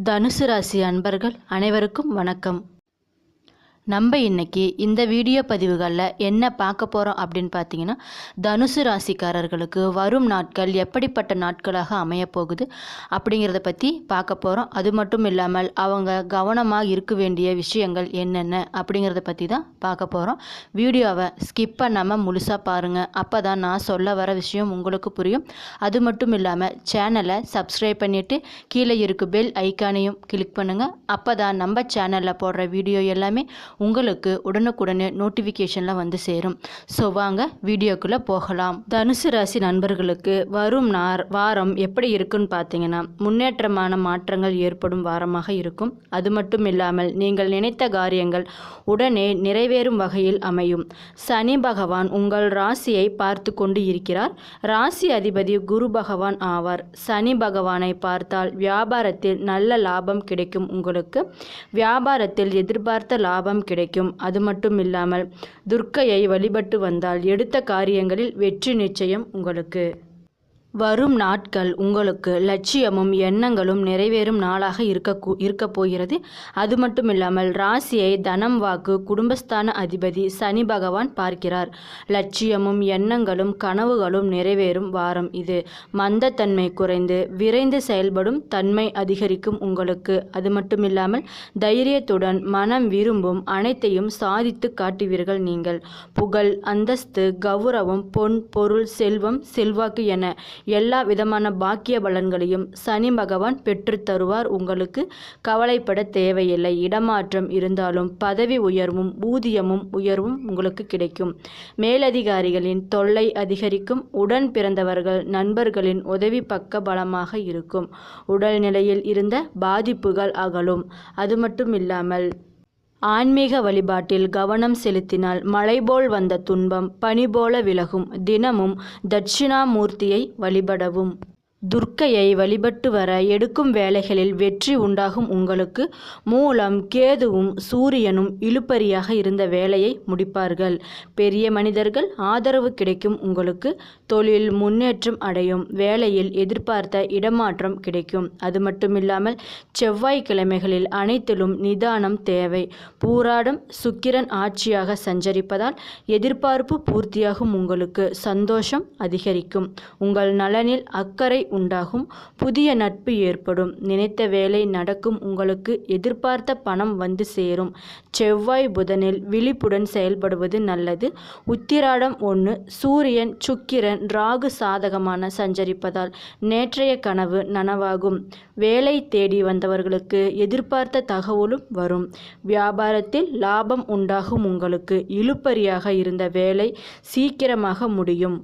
தனுசு ராசி அன்பர்கள் அனைவருக்கும் வணக்கம். நம்ம இன்னைக்கு இந்த வீடியோ பதிவுகளில் என்ன பார்க்க போகிறோம் அப்படின்னு பார்த்தீங்கன்னா, தனுசு ராசிக்காரர்களுக்கு வரும் நாட்கள் எப்படிப்பட்ட நாட்களாக அமையப்போகுது அப்படிங்கிறத பற்றி பார்க்க போகிறோம். அது மட்டும் இல்லாமல் அவங்க கவனமாக இருக்க வேண்டிய விஷயங்கள் என்னென்ன அப்படிங்கிறத பற்றி தான் பார்க்க போகிறோம். வீடியோவை ஸ்கிப் பண்ணாமல் முழுசாக பாருங்கள். அப்போ தான் நான் சொல்ல வர விஷயம் உங்களுக்கு புரியும். அது மட்டும் இல்லாமல் சேனலை சப்ஸ்கிரைப் பண்ணிவிட்டு கீழே இருக்க பெல் ஐக்கானையும் கிளிக் பண்ணுங்கள். அப்போ தான் நம்ம சேனலில் போடுற வீடியோ எல்லாமே உங்களுக்கு உடனுக்குடனே நோட்டிஃபிகேஷனில் வந்து சேரும். ஸோ வாங்க வீடியோக்குள்ளே போகலாம். தனுசு ராசி நண்பர்களுக்கு வரும் வாரம் எப்படி இருக்குன்னு பார்த்தீங்கன்னா, முன்னேற்றமான மாற்றங்கள் ஏற்படும் வாரமாக இருக்கும். அது மட்டும் இல்லாமல் நீங்கள் நினைத்த காரியங்கள் உடனே நிறைவேறும் வகையில் அமையும். சனி பகவான் உங்கள் ராசியை பார்த்து கொண்டு இருக்கிறார். ராசி அதிபதி குரு பகவான் ஆவார். சனி பகவானை பார்த்தால் வியாபாரத்தில் நல்ல லாபம் கிடைக்கும். உங்களுக்கு வியாபாரத்தில் எதிர்பார்த்த லாபம் கிடைக்கும். அது மட்டும் இல்லாமல் துர்க்கையை வழிபட்டு வந்தால் எடுத்த காரியங்களில் வெற்றி நிச்சயம் உங்களுக்கு. வரும் நாட்கள் உங்களுக்கு லட்சியமும் எண்ணங்களும் நிறைவேறும் நாளாக இருக்க போகிறது. அது மட்டும் இல்லாமல் ராசியை தனம் வாக்கு குடும்பஸ்தான அதிபதி சனி பகவான் பார்க்கிறார். லட்சியமும் எண்ணங்களும் கனவுகளும் நிறைவேறும் வாரம் இது. மந்தத்தன்மை குறைந்து விரைந்து செயல்படும் தன்மை அதிகரிக்கும் உங்களுக்கு. அது மட்டும் இல்லாமல் தைரியத்துடன் மனம் விரும்பும் அனைத்தையும் சாதித்து காட்டுவீர்கள் நீங்கள். புகழ், அந்தஸ்து, கௌரவம், பொன், பொருள், செல்வம், செல்வாக்கு என எல்லா விதமான பாக்கிய பலன்களையும் சனி பகவான் பெற்று தருவார். உங்களுக்கு கவலைப்பட தேவையில்லை. இடமாற்றம் இருந்தாலும் பதவி உயர்வும் ஊதியமும் உயர்வும் உங்களுக்கு கிடைக்கும். மேலதிகாரிகளின் தொல்லை அதிகரிக்கும். உடன் பிறந்தவர்கள் நண்பர்களின் உதவி பக்க பலமாக இருக்கும். உடல்நிலையில் இருந்த பாதிப்புகள் அகலும். அது மட்டும் இல்லாமல் ஆன்மீக வழிபாட்டில் கவனம் செலுத்தினால் மழை போல் வந்த துன்பம் பனி போல விலகும். தினமும் தட்சிணாமூர்த்தியை வழிபடவும். துர்க்கையை வழிபட்டு வர எடுக்கும் வேலைகளில் வெற்றி உண்டாகும். உங்களுக்கு மூலம் கேதுவும் சூரியனும் இழுபறியாக இருந்த வேலையை முடிப்பார்கள். பெரிய மனிதர்கள் ஆதரவு கிடைக்கும். உங்களுக்கு தொழில் முன்னேற்றம் அடையும். வேலையில் எதிர்பார்த்த இடமாற்றம் கிடைக்கும். அது மட்டுமில்லாமல் செவ்வாய்க்கிழமைகளில் அனைத்திலும் நிதானம் தேவை. பூராடம் சுக்கிரன் ஆட்சியாக சஞ்சரிப்பதால் எதிர்பார்ப்பு பூர்த்தியாகும். உங்களுக்கு சந்தோஷம் அதிகரிக்கும். உங்கள் நலனில் அக்கறை உண்டாகும். புதிய நட்பு ஏற்படும். நினைத்த வேலை நடக்கும். உங்களுக்கு எதிர்பார்த்த பணம் வந்து சேரும். செவ்வாய் புதனில் விழிப்புடன் செயல்படுவது நல்லது. உத்திராடம் 1 சூரியன் சுக்கிரன் ராகு சாதகமான சஞ்சரிப்பதால் நேற்றைய கனவு நனவாகும். வேலை தேடி வந்தவர்களுக்கு எதிர்பார்த்த தகவலும் வரும். வியாபாரத்தில் லாபம் உண்டாகும். உங்களுக்கு இழுபறியாக இருந்த வேலை சீக்கிரமாக முடியும்.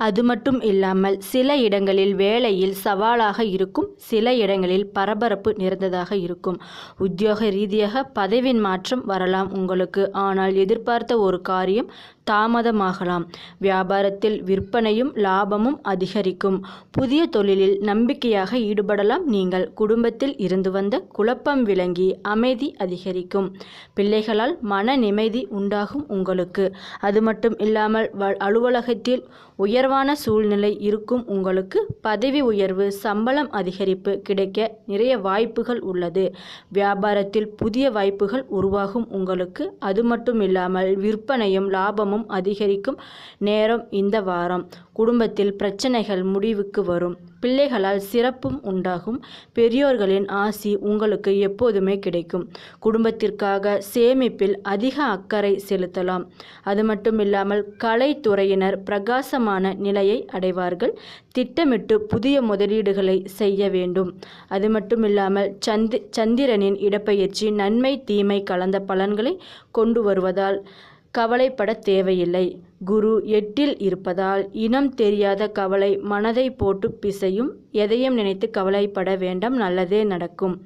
அது மட்டும் இல்லாமல் சில இடங்களில் வேலையில் சவாலாக இருக்கும். சில இடங்களில் பரபரப்பு நிறைந்ததாக இருக்கும். உத்தியோக ரீதியாக பதவி மாற்றம் வரலாம் உங்களுக்கு. ஆனால் எதிர்பார்த்த ஒரு காரியம் தாமதமாகலாம். வியாபாரத்தில் விற்பனையும் லாபமும் அதிகரிக்கும். புதிய தொழிலில் நம்பிக்கையாக ஈடுபடலாம். நீங்கள் குடும்பத்தில் இருந்து வந்த குழப்பம் விலகி அமைதி அதிகரிக்கும். பிள்ளைகளால் மன நிம்மதி உண்டாகும் உங்களுக்கு. அது மட்டும் இல்லாமல் அலுவலகத்தில் உயர்வான சூழ்நிலை இருக்கும். உங்களுக்கு பதவி உயர்வு சம்பளம் அதிகரிப்பு கிடைக்க நிறைய வாய்ப்புகள் உள்ளது. வியாபாரத்தில் புதிய வாய்ப்புகள் உருவாகும் உங்களுக்கு. அது மட்டும் இல்லாமல் விற்பனையும் லாபமும் அதிகரிக்கும் நேரம் இந்த வாரம். குடும்பத்தில் பிரச்சனைகள் முடிவுக்கு வரும். பிள்ளைகளால் சிறப்பும் உண்டாகும். பெரியோர்களின் ஆசி உங்களுக்கு எப்போதுமே கிடைக்கும். குடும்பத்திற்காக சேமிப்பில் அதிக அக்கறை செலுத்தலாம். அது மட்டும் இல்லாமல் கலைத்துறையினர் பிரகாசமான நிலையை அடைவார்கள். திட்டமிட்டு புதிய முதலீடுகளை செய்ய வேண்டும். அது மட்டும் இல்லாமல் சந்திரனின் இடப்பெயர்ச்சி நன்மை தீமை கலந்த பலன்களை கொண்டு வருவதால் கவலைப்பட தேவையில்லை. குரு 8 இருப்பதால் இனம் தெரியாத கவலை மனதை போட்டு பிசையும். எதையும் நினைத்து கவலைப்பட வேண்டாம். நல்லதே நடக்கும்.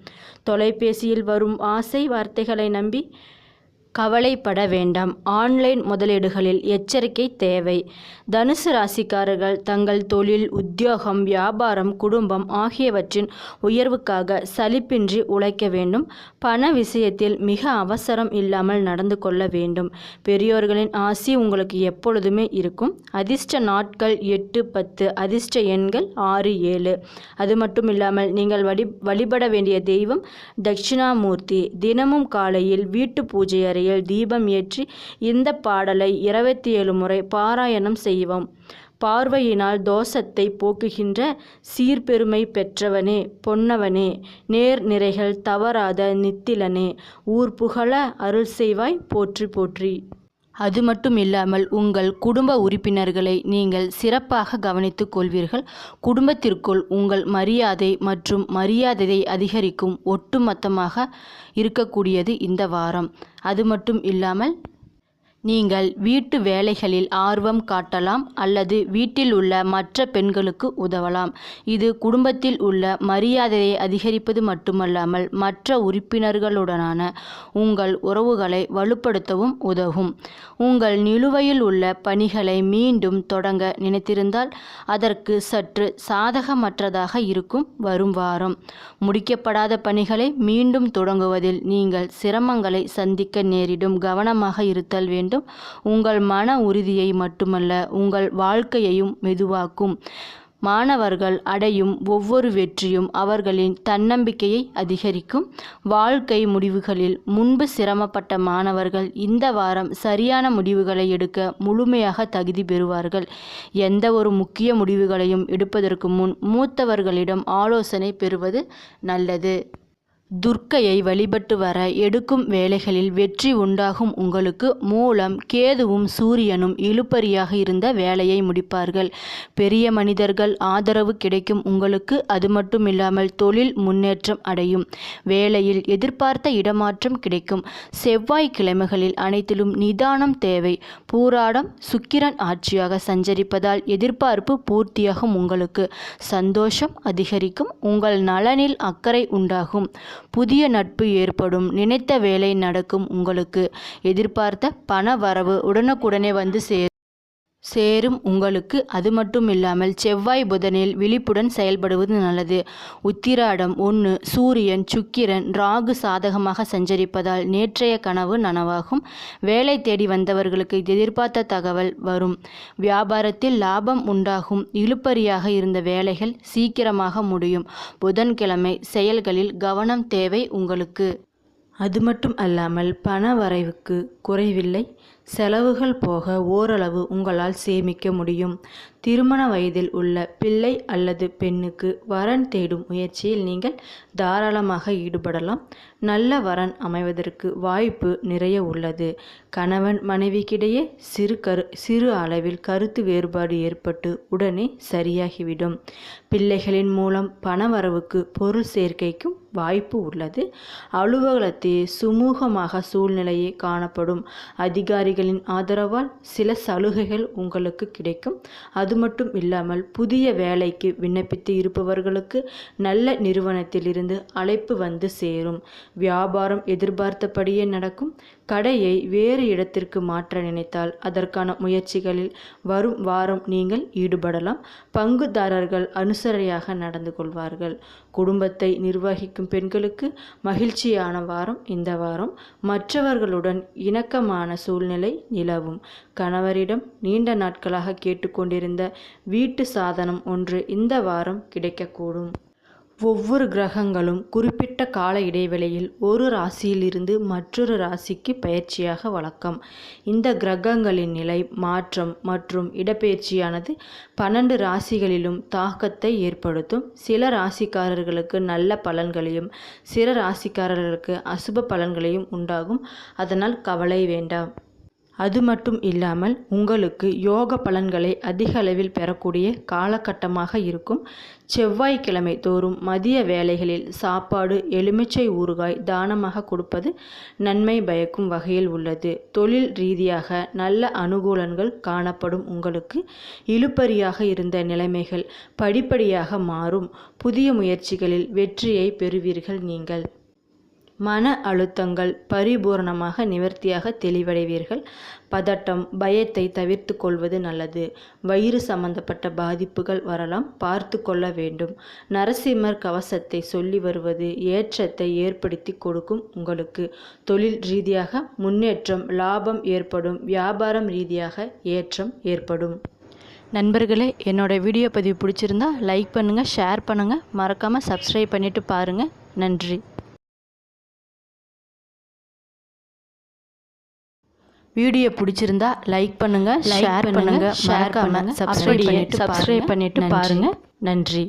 தொலைபேசியில் வரும் ஆசை வார்த்தைகளை நம்பி கவலைப்பட வேண்டாம். ஆன்லைன் முதலீடுகளில் எச்சரிக்கை தேவை. தனுசு ராசிக்காரர்கள் தங்கள் தொழில், உத்தியோகம், வியாபாரம், குடும்பம் ஆகியவற்றின் உயர்வுக்காக சலிப்பின்றி உழைக்க வேண்டும். பண விஷயத்தில் மிக அவசரம் இல்லாமல் நடந்து கொள்ள வேண்டும். பெரியோர்களின் ஆசி உங்களுக்கு எப்பொழுதுமே இருக்கும். அதிர்ஷ்ட நாட்கள் 8, 10. அதிர்ஷ்ட எண்கள் 6, 7. அது மட்டும் இல்லாமல் நீங்கள் வழிபட வேண்டிய தெய்வம் தட்சிணாமூர்த்தி. தினமும் காலையில் வீட்டு பூஜை அறையில் தீபம் ஏற்றி இந்த பாடலை 27 முறை பாராயணம் செய்வோம். பார்வையினால் தோஷத்தை போக்குகின்ற சீர்பெருமை பெற்றவனே, பொன்னவனே, நேர் நிறைகள் தவறாத நித்திலனே, ஊர் புகழ அருள் செய்வாய் போற்றி போற்றி. அது மட்டும் இல்லாமல் உங்கள் குடும்ப உறுப்பினர்களை நீங்கள் சிறப்பாக கவனித்துக் கொள்வீர்கள். குடும்பத்திற்குள் உங்கள் மரியாதை மற்றும் மரியாதையை அதிகரிக்கும் ஒட்டுமொத்தமாக இருக்கக்கூடியது இந்த வாரம். அது மட்டும் இல்லாமல் நீங்கள் வீட்டு வேலைகளில் ஆர்வம் காட்டலாம் அல்லது வீட்டில் உள்ள மற்ற பெண்களுக்கு உதவலாம். இது குடும்பத்தில் உள்ள மரியாதையை அதிகரிப்பது மட்டுமல்லாமல் மற்ற உறுப்பினர்களுடனான உங்கள் உறவுகளை வலுப்படுத்தவும் உதவும். உங்கள் நிலுவையில் உள்ள பணிகளை மீண்டும் தொடங்க நினைத்திருந்தால் அதற்கு சற்று சாதகமற்றதாக இருக்கும் வரும் வாரம். முடிக்கப்படாத பணிகளை மீண்டும் தொடங்குவதில் நீங்கள் சிரமங்களை சந்திக்க நேரிடும். கவனமாக இருத்தல் வேண்டும். உங்கள் மன உறுதியை மட்டுமல்ல உங்கள் வாழ்க்கையையும் மெதுவாக்கும். மாணவர்கள் அடையும் ஒவ்வொரு வெற்றியும் அவர்களின் தன்னம்பிக்கையை அதிகரிக்கும். வாழ்க்கை முடிவுகளில் முன்பு சிரமப்பட்ட மாணவர்கள் இந்த வாரம் சரியான முடிவுகளை எடுக்க முழுமையாக தகுதி பெறுவார்கள். எந்த ஒரு முக்கிய முடிவுகளையும் எடுப்பதற்கு முன் மூத்தவர்களிடம் ஆலோசனை பெறுவது நல்லது. துர்க்கையை வழிபட்டு வர எடுக்கும் வேலைகளில் வெற்றி உண்டாகும். உங்களுக்கு மூலம், கேதுவும் சூரியனும் இழுபறியாக இருந்த வேலையை முடிப்பார்கள். பெரிய மனிதர்கள் ஆதரவு கிடைக்கும் உங்களுக்கு. அது மட்டும் இல்லாமல் தொழில் முன்னேற்றம் அடையும். வேலையில் எதிர்பார்த்த இடமாற்றம் கிடைக்கும். செவ்வாய்க்கிழமைகளில் அனைத்திலும் நிதானம் தேவை. பூராடம் சுக்கிரன் ஆட்சியாக சஞ்சரிப்பதால் எதிர்பார்ப்பு பூர்த்தியாகும். உங்களுக்கு சந்தோஷம் அதிகரிக்கும். உங்கள் நலனில் அக்கறை உண்டாகும். புதிய நட்பு ஏற்படும். நினைத்த வேலை நடக்கும். உங்களுக்கு எதிர்பார்த்த பண வரவு உடனுக்குடனே வந்து சேரும் உங்களுக்கு. அது மட்டும் இல்லாமல் செவ்வாய் புதனில் விழிப்புடன் செயல்படுவது நல்லது. உத்திராடம் 1 சூரியன், சுக்கிரன், ராகு சாதகமாக சஞ்சரிப்பதால் நேற்றைய கனவு நனவாகும். வேலை தேடி வந்தவர்களுக்கு எதிர்பார்த்த தகவல் வரும். வியாபாரத்தில் லாபம் உண்டாகும். இழுபறியாக இருந்த வேலைகள் சீக்கிரமாக முடியும். புதன்கிழமை செயல்களில் கவனம் தேவை உங்களுக்கு. அது மட்டும் அல்லாமல் பண வரவுக்கு குறைவில்லை. செலவுகள் போக ஓரளவு உங்களால் சேமிக்க முடியும். திருமண வயதில் உள்ள பிள்ளை அல்லது பெண்ணுக்கு வரன் தேடும் முயற்சியில் நீங்கள் தாராளமாக ஈடுபடலாம். நல்ல வரன் அமைவதற்கு வாய்ப்பு நிறைய உள்ளது. கணவன் மனைவிக்கிடையே சிறு அளவில் கருத்து வேறுபாடு ஏற்பட்டு உடனே சரியாகிவிடும். பிள்ளைகளின் மூலம் பணவரவுக்கு பொருள் சேர்க்கைக்கும் வாய்ப்பு உள்ளது. அலுவலகத்தில் சுமூகமாக சூழ்நிலையே காணப்படும். அதிகாரிகளின் ஆதரவால் சில சலுகைகள் உங்களுக்கு கிடைக்கும். அது மட்டும் இல்லாமல் புதிய வேலைக்கு விண்ணப்பித்து இருப்பவர்களுக்கு நல்ல நிறுவனத்திலிருந்து அழைப்பு வந்து சேரும். வியாபாரம் எதிர்பார்த்தபடியே நடக்கும். கடையை வேறு இடத்திற்கு மாற்ற நினைத்தால் அதற்கான முயற்சிகளில் வரும் வாரம் நீங்கள் ஈடுபடலாம். பங்குதாரர்கள் அனுசரணையாக நடந்து கொள்வார்கள். குடும்பத்தை நிர்வகிக்கும் பெண்களுக்கு மகிழ்ச்சியான வாரம் இந்த வாரம். மற்றவர்களுடன் இணக்கமான சூழ்நிலை நிலவும். கணவரிடம் நீண்ட நாட்களாக கேட்டுக்கொண்டிருந்த வீட்டு சாதனம் ஒன்று இந்த வாரம் கிடைக்கக்கூடும். ஒவ்வொரு கிரகங்களும் குறிப்பிட்ட கால இடைவெளியில் ஒரு ராசியிலிருந்து மற்றொரு ராசிக்கு பயிற்சியாக வழக்கம். இந்த கிரகங்களின் நிலை, மாற்றம் மற்றும் இடப்பெயர்ச்சியானது 12 ராசிகளிலும் தாக்கத்தை ஏற்படுத்தும். சில ராசிக்காரர்களுக்கு நல்ல பலன்களையும் சில ராசிக்காரர்களுக்கு அசுப பலன்களையும் உண்டாகும். அதனால் கவலை வேண்டாம். அது மட்டும் இல்லாமல் உங்களுக்கு யோக பலன்களை அதிக அளவில் பெறக்கூடிய காலகட்டமாக இருக்கும். செவ்வாய்க்கிழமை தோறும் மதிய வேளைகளில் சாப்பாடு, எலுமிச்சை ஊறுகாய் தானமாக கொடுப்பது நன்மை பயக்கும் வகையில் உள்ளது. தொழில் ரீதியாக நல்ல அனுகூலங்கள் காணப்படும். உங்களுக்கு இழுபறியாக இருந்த நிலைமைகள் படிப்படியாக மாறும். புதிய முயற்சிகளில் வெற்றியை பெறுவீர்கள். நீங்கள் மன அழுத்தங்கள் பரிபூரணமாக நிவர்த்தியாக தெளிவடைவீர்கள். பதட்டம், பயத்தை தவிர்த்து கொள்வது நல்லது. வயிறு சம்பந்தப்பட்ட பாதிப்புகள் வரலாம், பார்த்து கொள்ள வேண்டும். நரசிம்மர் கவசத்தை சொல்லி வருவது ஏற்றத்தை ஏற்படுத்தி கொடுக்கும். உங்களுக்கு தொழில் ரீதியாக முன்னேற்றம், லாபம் ஏற்படும். வியாபாரம் ரீதியாக ஏற்றம் ஏற்படும். நண்பர்களே, என்னோட வீடியோ பதிவு பிடிச்சிருந்தா லைக் பண்ணுங்கள், ஷேர் பண்ணுங்கள், மறக்காமல் சப்ஸ்கிரைப் பண்ணிவிட்டு பாருங்கள். நன்றி. வீடியோ பிடிச்சிருந்தா லைக் பண்ணுங்கள், ஷேர் பண்ணுங்கள், மறக்காமல் சப்ஸ்கிரைப் பண்ணிவிட்டு பாருங்கள். நன்றி.